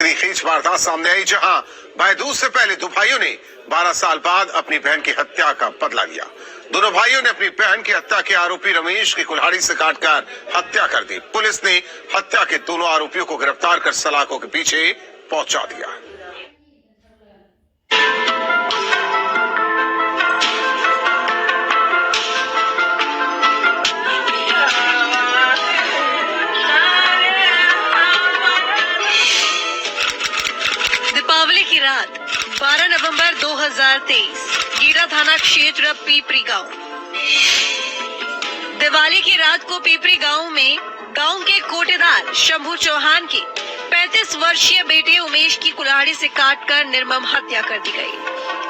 खींच वारदात सामने आई जहां भाईदूज से पहले दो भाइयों ने 12 साल बाद अपनी बहन की हत्या का बदला लिया। दोनों भाइयों ने अपनी बहन की हत्या के आरोपी रमेश की कुल्हाड़ी से काटकर हत्या कर दी। पुलिस ने हत्या के दोनों आरोपियों को गिरफ्तार कर सलाखों के पीछे पहुंचा दिया। दीपावली की रात 12 नवंबर 2023 गीरा थाना क्षेत्र पीपरी गांव। दिवाली की रात को पीपरी गांव में गांव के कोटेदार शंभू चौहान के 35 वर्षीय बेटे उमेश की कुल्हाड़ी से काटकर निर्मम हत्या कर दी गई।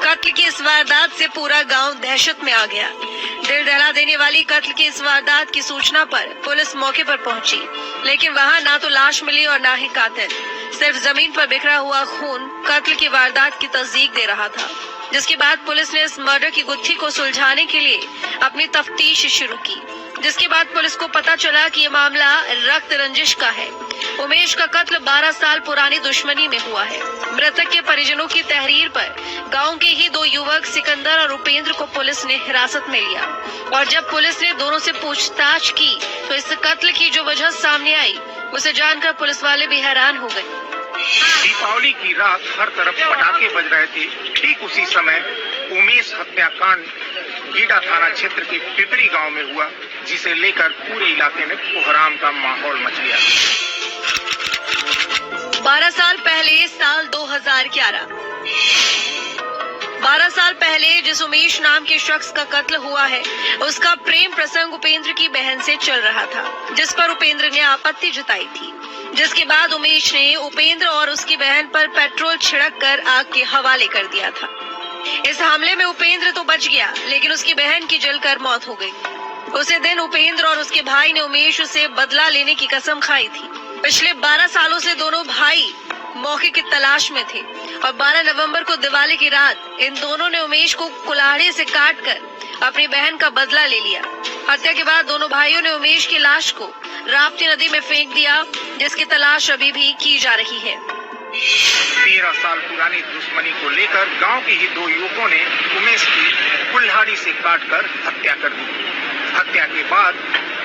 कत्ल की इस वारदात से पूरा गांव दहशत में आ गया। दिल दहला देने वाली कत्ल की इस वारदात की सूचना पर पुलिस मौके पर पहुंची, लेकिन वहां ना तो लाश मिली और ना ही कातिल। सिर्फ जमीन पर बिखरा हुआ खून कत्ल की वारदात की तस्दीक दे रहा था। जिसके बाद पुलिस ने इस मर्डर की गुत्थी को सुलझाने के लिए अपनी तफ्तीश शुरू की। जिसके बाद पुलिस को पता चला कि ये मामला रक्त रंजिश का है। उमेश का कत्ल 12 साल पुरानी दुश्मनी में हुआ है। मृतक के परिजनों की तहरीर पर गांव के ही दो युवक सिकंदर और उपेंद्र को पुलिस ने हिरासत में लिया और जब पुलिस ने दोनों से पूछताछ की तो इस कत्ल की जो वजह सामने आई उसे जानकर पुलिस वाले भी हैरान हो गए। दीपावली की रात हर तरफ पटाखे बज रहे थे। ठीक उसी समय उमेश हत्याकांड गीडा थाना क्षेत्र के पिपरी गांव में हुआ, जिसे लेकर पूरे इलाके में कोहराम का माहौल मच गया। 12 साल पहले साल 2011 12 साल पहले जिस उमेश नाम के शख्स का कत्ल हुआ है, उसका प्रेम प्रसंग उपेंद्र की बहन से चल रहा था, जिस पर उपेंद्र ने आपत्ति जताई थी। जिसके बाद उमेश ने उपेंद्र और उसकी बहन पर पेट्रोल छिड़ककर आग के हवाले कर दिया था। इस हमले में उपेंद्र तो बच गया, लेकिन उसकी बहन की जलकर मौत हो गई। उसी दिन उपेंद्र और उसके भाई ने उमेश से बदला लेने की कसम खाई थी। पिछले 12 सालों से दोनों भाई मौके की तलाश में थे और 12 नवंबर को दिवाली की रात इन दोनों ने उमेश को कुल्हाड़ी से काटकर अपनी बहन का बदला ले लिया। हत्या के बाद दोनों भाइयों ने उमेश की लाश को राप्ती नदी में फेंक दिया, जिसकी तलाश अभी भी की जा रही है। 13 साल पुरानी दुश्मनी को लेकर गांव के ही दो युवकों ने उमेश की कुल्हाड़ी से काटकर हत्या कर दी। हत्या के बाद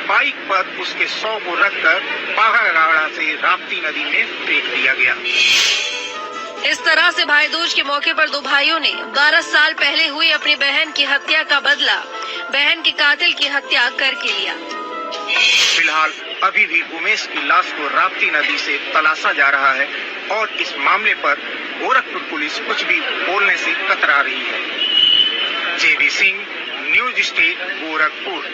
बाइक पर उसके शव को रखकर पहाड़गाड़ा से राप्ती नदी में फेंक दिया गया। इस तरह से भाईदूज के मौके पर दो भाइयों ने 12 साल पहले हुई अपनी बहन की हत्या का बदला बहन के कातिल की हत्या करके लिया। फिलहाल अभी भी उमेश की लाश को राप्ती नदी से तलाशा जा रहा है और इस मामले पर गोरखपुर पुलिस कुछ भी बोलने से कतरा रही है। JB Singh, news state, Gorakhpur.